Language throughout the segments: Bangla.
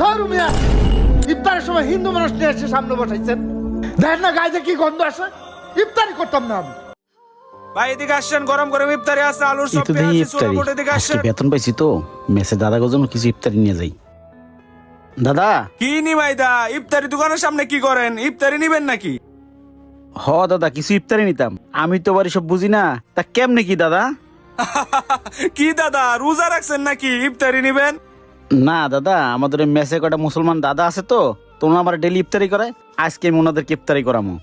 ধরু মিয়া, ইফতারের সময় হিন্দু মানুষ নিয়ে এসে সামনে বসাইছেন, দেখেন না গায়ে কি গন্ধ আসে। ইফতারি করতাম না আমি। ভাই এদিকে আসছেন, গরম গরম ইফতারি আছে, আলুর এই সব তো দেখি পেঁয়াজি ইফতারি। ছোলা বটে, এদিকে আজকে আসছেন। বেতন পাইছি তো, মেসে দাদার জন্য কিছু ইফতারি নিয়ে যাই। দাদা। কি নিমাই দা, ইফতারি দোকানের সামনে কি করেন? ইফতারি নিবেন নাকি? হ দাদা, কিছু ইফতারি নিতাম। আমি তো বাড়ি সব বুঝি না, তা কেমনে কি দাদা? কি দাদা, রোজা রাখছেন নাকি ইফতারি নিবেন? না দাদা, আমাদের ওই মেসে কটা মুসলমান দাদা আছে তো, তোমরা আমার ডেলি ইফতারি করে, আজকে আমি ওনাদেরকে ইফতারি করামো।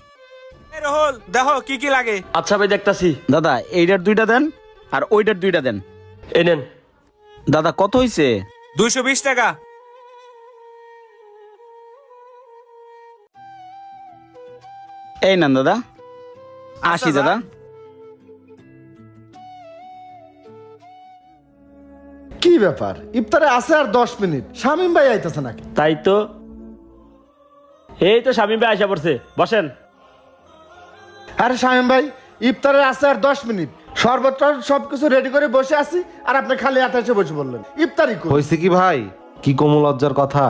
এই রহল, দেখো কি কি লাগে। আচ্ছা ভাই, দেখতাছি। দাদা এইটার 2টা দেন, আর ওইটার 2টা দেন। এই নেন। দাদা কত হইছে? 220 টাকা। এই নেন দাদা, আসি দাদা। কি ব্যাপার, ইফতারে আছে আর 10 মিনিট, শামিম ভাই আইতেছে নাকি? তাই তো, এই তো শামীম ভাই আশা পড়ছে, বসেন। আরে শামিম ভাই, ইফতারের আছে আর 10 মিনিট, শরবত সবকিছু রেডি করে বসে আছি, আর আপনি খালি হাতে এসে বসে বললেন ইফতারি করি। হয়েছে কি ভাই, কি কোমল লজ্জার কথা।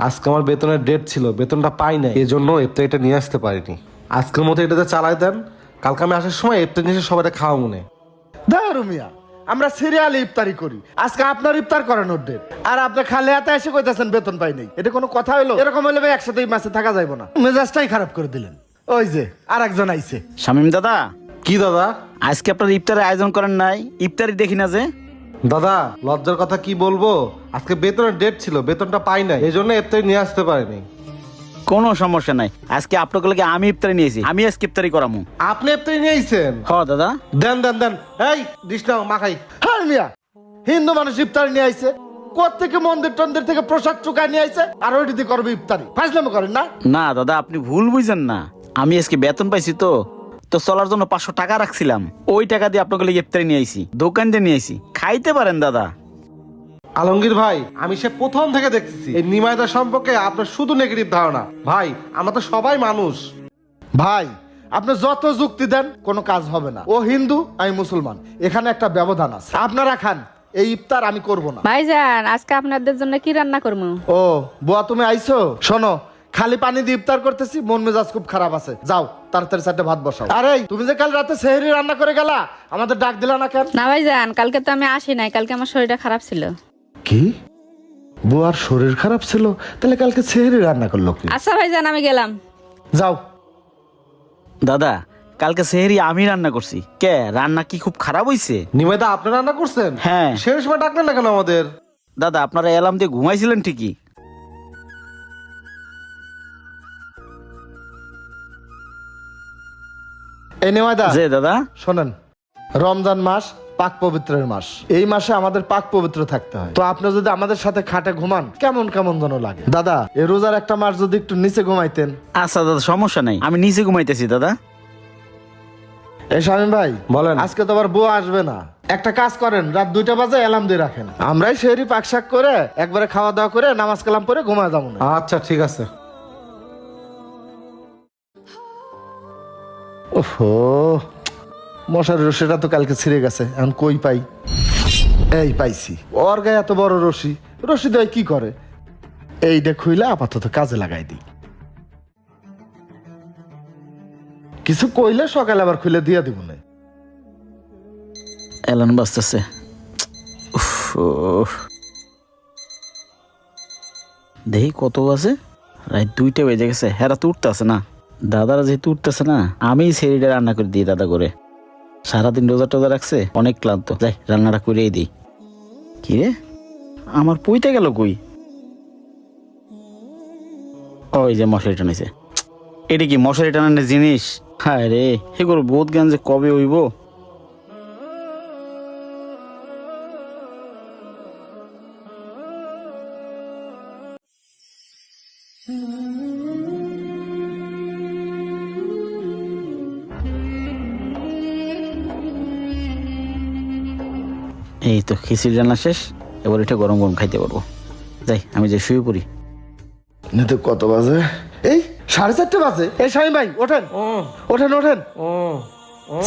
আজকে আমার বেতনের ডেট ছিল, বেতনটা পাই নাই, এই জন্য ইফতারিটা নিয়ে আসতে পারিনি। আজকের মতো এটাতে চালাই দেন, কালকে আমি আসার সময় ইফতার নিয়ে এসে সবাই খাওয়া মনে। ধরু মিয়া, আমরা সিরিয়ালে ইফতারি করি, আজকে আপনার ইফতার করানোর ডেট, আর আপনি খালি হাতে এসে কইতাছেন বেতন পাই নাই। এটা কোনো কথা হলো? এরকম হলে ভাই একসাথে মাসে থাকা যাইব না। মেজাজটাই খারাপ করে দিলেন। ওই যে আর একজন আইছে। শামিম দাদা, কি দাদা? আজকে আপনার ইফতারের আয়োজন করেন নাই? ইফতারি দেখি না যে। দাদা লজ্জার কথা কি বলবো, আজকে বেতনের ডেট ছিল, বেতনটা পাই নাই, এই জন্য ইফতারি নিয়ে আসতে পারিনি। কোনো সমস্যা নাই, আজকে আপনার লাগে আমি ইফতারি নিয়েছি, আমি আজকে ইফতারি করামু। আপনি ইফতারি নিয়ে আইছেন? হ দাদা। দেন দেন দেন, এই দিস নাও মাখাই। হ্যাঁ মিয়া, হিন্দু মানুষ ইফতারি নিয়ে আইছে, কোত্থেকে মন্দির টন্দির থেকে প্রসাদ চুকায় নিয়ে আইছে, আর ওইটি দিয়ে করবে ইফতারি। ফাজলামো করেন না? না দাদা, আপনি ভুল বুঝেন না, আমি আজকে বেতন পাইছি তো তো চলার জন্য 500 টাকা রাখছিলাম, ওই টাকা দিয়ে আপনাকে লাগে ইফতারি নিয়ে আইছি, দোকান দিয়ে নিয়ে আইছি, খাইতে পারেন দাদা। আলমগীর ভাই, আমি সে প্রথম থেকে দেখতেছি এই নিমাইদা সম্পর্কে আপনার শুধু নেগেটিভ ধারণা। ভাই আমরা তো সবাই মানুষ। ভাই আপনি যত যুক্তি দেন কোনো কাজ হবে না। ও হিন্দু, আমি মুসলমান, এখানে একটা ব্যবধান আছে। আপনারা খান, এই ইফতার আমি করব না। ভাইজান, আজকে আপনাদের জন্য কি রান্না করবো? ও বুয়া, তুমি আইছো? শোনো, খালি পানি দিয়ে ইফতার করতেছি, মন মেজাজ খুব খারাপ আছে। যাও তাড়াতাড়ি 4টে ভাত বসাও। আরে তুমি যে কাল রাতে সেহরি রান্না করে গেলা, আমাদের ডাক দিলা না কেন? না ভাইজান, কালকে তো আমি আসি নাই, কালকে আমার শরীরটা খারাপ ছিল। কি, বুয়ার শরীর খারাপ ছিল? তাহলে কালকে সেহরি রান্না করলো কি? আচ্ছা ভাইজান, আমি গেলাম। যাও। দাদা কালকে সেহরি আমি রান্না করছি। কে, রান্না কি খুব খারাপ হইছে? নিমাইদা আপনি রান্না করছেন? হ্যাঁ। শেষ সময় ডাকলেন না কেন আমাদের? দাদা আপনারা অ্যালার্ম দিয়ে ঘুমাইছিলেন ঠিকই। এই নেওয়াদা যে দাদা, শোনেন, রমজান মাস পাক পবিত্রের মাস, এই মাসে আমাদের পাক পবিত্র থাকতে হয়। তো আপনি যদি আমাদের সাথে খাটে ঘুমান, কেমন কেমন যেন লাগে। দাদা এই রোজার একটা মাস যদি একটু নিচে ঘুমাইতেন। আচ্ছা দাদা, সমস্যা নাই, আমি নিচে ঘুমাইতেছি দাদা। এই শামীম ভাই বলেন। আজকে তো আবার বুয়া আসবে না, একটা কাজ করেন, রাত 2টা বাজে অ্যালার্ম দিয়ে রাখেন, আমরাই সেহরি পাক শাক করে একবারে খাওয়া দাওয়া করে নামাজ কালাম পরে ঘুমায় যাবো না। আচ্ছা ঠিক আছে। ওহো, মশার রশিটা তো কালকে ছিঁড়ে গেছে, এখন কই পাই? এই পাইছি, ওর গায়ে এত বড় রশি, রশি দেয় কি করে? এইটা খুইলে আপাতত কাজে লাগাই দিই, কিছু কইলে সকালে আবার খুলে দিয়ে দিব না। অ্যালার্ম বাজতেছে। দেখি কত বাজে, রাত 2টা বেজে গেছে, হেরা তো উঠতেছে না। দাদারা যেহেতু উঠতেছে না, আমি সেরিটা রান্না করে দিই দাদা করে। সারাদিন রোজা টোজা রাখছে, অনেক ক্লান্ত, যাই রান্নাটা করেই দিই। কি রে, আমার পইতে গেল কই? ওই যে মশারি টানাইছে। এটা কি মশারি টানানোর জিনিস? হায় রে, এগুলো বোধ জ্ঞান যে কবে হইব। এই তো খিচুড়ি রান্না শেষ, এবার এটা গরম গরম খাইতে পারবো। যাই আমি যে শুয়ে পড়ি। নিতে কত বাজে? এই 4:30 বাজে। এই শামীম ভাই ওঠেন, ওঠেন ওঠেন,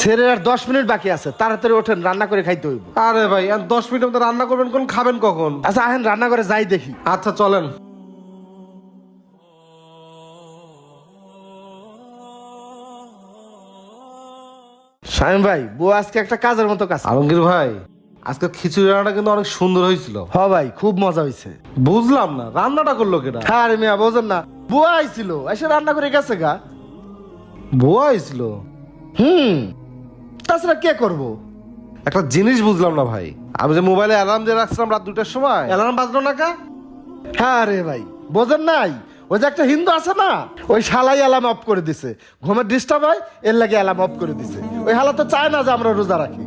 ছেড়ে আর 10 মিনিট বাকি আছে, তাড়াতাড়ি ওঠেন, রান্না করে খাইতে হইব। আরে ভাই আর 10 মিনিটের মধ্যে রান্না করবেন, কোন খাবেন কখন? আচ্ছা আহেন রান্না করে যাই দেখি। আচ্ছা চলেন। শামিম ভাই বুয়া আজকে একটা কাজের মতো কাজ। আলমগীর ভাই, আজকে খিচুড়ি রান্নাটা কিন্তু অনেক সুন্দর হয়েছিল। হ ভাই, খুব মজা হয়েছে। বুঝলাম না রান্নাটা করলো কেটা? হ্যাঁ রে মিয়া, বোঝেন না, বুয়া আইছিল, এসে রান্না করে গেছে গা। বুয়া হয়েছিল? তাছাড়া কে করবো? একটা জিনিস বুঝলাম না ভাই, আমি যে মোবাইলে অ্যালার্ম দিয়ে রাখছিলাম রাত 2টার সময়, অ্যালার্ম বাজলো না কা? হ্যাঁ রে ভাই, বোঝেন নাই, ওই যে একটা হিন্দু আছে না, ওই শালাই অ্যালার্ম অফ করে দিছে, ঘুমের ডিস্টার্ব হয় এর লাগে অ্যালার্ম অফ করে দিছে। ওই হালা তো চায় না যে আমরা রোজা রাখি।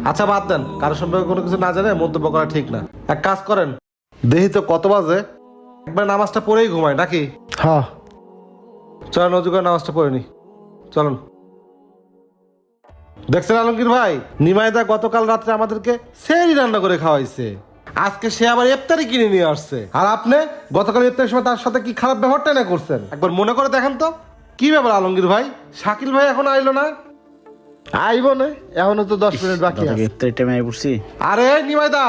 আচ্ছা বাদ দেন, কারো সম্পর্কে কোনো কিছু না জানে মন্তব্য করা ঠিক না। এক কাজ করেন, দেখি তো কত বাজে, একবার নামাজটা পড়েই ঘুমায় নাকি? হ্যাঁ চলেন অজু করে নামাজটা পড়ে নি, চলুন। দেখছেন আলমগীর ভাই, নিমাইদা গতকাল রাত্রে আমাদেরকে সেহরি রান্না করে খাওয়াইছে, আজকে সে আবার ইফতারি কিনে নিয়ে আসছে। আর আপনি গতকাল ইফতারের সময় তার সাথে কি খারাপ ব্যবহারটা না করছেন, একবার মনে করে দেখেন তো। কি ব্যাপার আলমগীর ভাই, শাকিল ভাই এখন আইলো না? আইব না, এখনো তো 10 মিনিট বাকি দাদাকে আছে। ইফতারি টাইমে আই পড়ছি। আরে নিমাইদা,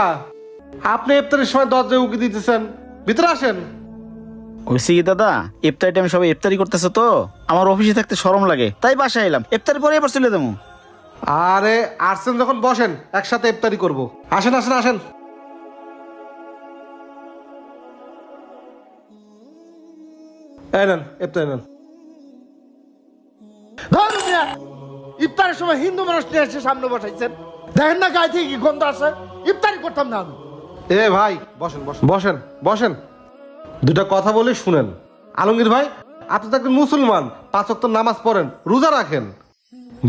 আপনি ইফতারের সময় দরজায় উকি দিতেছেন, ভিতরে আসেন। হয়েছে কি দাদা, ইফতারি টাইমে সবাই ইফতারি করতেছে তো আমার অফিসে থাকতে শরম লাগে, তাই বাসায় এলাম, ইফতারি পরে এবার চলে দেবো। আরে আসছেন যখন বসেন, একসাথে ইফতারি করব। আসেন আসেন আসেন। এই নেন ইফতারি নেন। ধর মিয়া, ইফতারের সময় হিন্দু মানুষ নিয়ে এসে সামনে বসাইছেন, দেখেন না গায়ে থেকে কি গন্ধ আসে? ইফতারি করতাম না আমি। এ ভাই বসেন বসেন বসেন বসেন, দুটা কথা বলে শুনেন। আলমগীর ভাই, আপনি তো একজন মুসলমান, 5 ওয়াক্ত নামাজ পড়েন, রোজা রাখেন।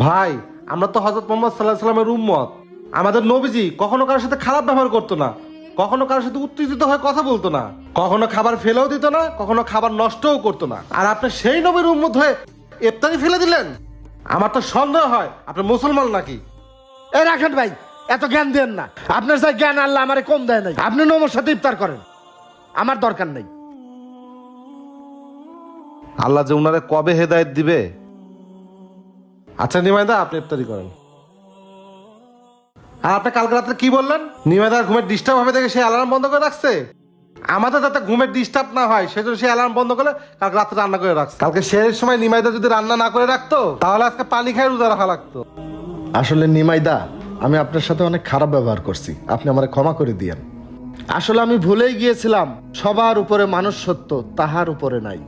ভাই আমরা তো হযরত মুহাম্মদ সাল্লাল্লাহু আলাইহি সাল্লামের উম্মত। আমাদের নবীজি কখনো কারোর সাথে খারাপ ব্যবহার করতো না, কখনো কারোর সাথে উত্তেজিত হয়ে কথা বলতো না, কখনো খাবার ফেলেও দিত না, কখনো খাবার নষ্টও করতো না। আর আপনি সেই নবীর উম্মত হয়ে ইফতারি ফেলে দিলেন? আমার তো সন্দেহ হয় আপনি মুসলমান নাকি। এ রাখেন ভাই, এত জ্ঞান দেন না। আপনার যা জ্ঞান আল্লাহ আমারে কম দেয় নাই। আপনি নমর সাথে ইফতার করেন, আমার দরকার নেই। আল্লাহ যে উনারে কবে হেদায়েত দিবে। আচ্ছা নিমাইদা, আপনি ইফতারি করেন। আর আপনি কালকে রাত্রে কি বললেন, নিমাইদার ঘুমের ডিস্টার্ব হবে দেখে সে অ্যালার্ম বন্ধ করে রাখছে? আমাদের যাতে ঘুমের ডিস্টার্ব না হয় সেজন্য সে অ্যালার্ম বন্ধ করে কালকে রাত্রে রান্না করে রাখছে। কালকে শেষের সময় নিমাইদা যদি রান্না না করে রাখতো তাহলে আজকে পানি খাই রোজা রাখা লাগতো। আসলে নিমাইদা, আমি আপনার সাথে অনেক খারাপ ব্যবহার করছি, আপনি আমারে ক্ষমা করে দিয়েন। আসলে আমি ভুলেই গিয়েছিলাম, সবার উপরে মানুষ সত্য, তাহার উপরে নাই।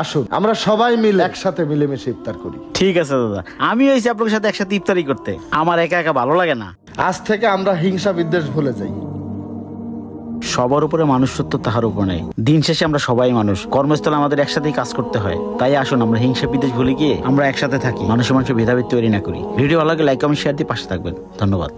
আসুন আমরা সবাই মিলে একসাথে মিলেমিশে ইফতার করি। ঠিক আছে দাদা, আমি হয়েছি আপনার সাথে একসাথে ইফতারি করতে, আমার একা একা ভালো লাগে না। আজ থেকে আমরা হিংসা বিদ্বেষ ভুলে যাই। সবার উপরে মানুষ সত্য, তাহার উপর নেই। দিন শেষে আমরা সবাই মানুষ, কর্মস্থলে আমাদের একসাথেই কাজ করতে হয়। তাই আসুন আমরা হিংসা বিদ্বেষ ভুলে গিয়ে আমরা একসাথে থাকি, মানুষের ভেদাভেদ তৈরি না করি। ভিডিও ভালো লাগে লাইক কমেন্ট শেয়ার দিয়ে পাশে থাকবেন। ধন্যবাদ।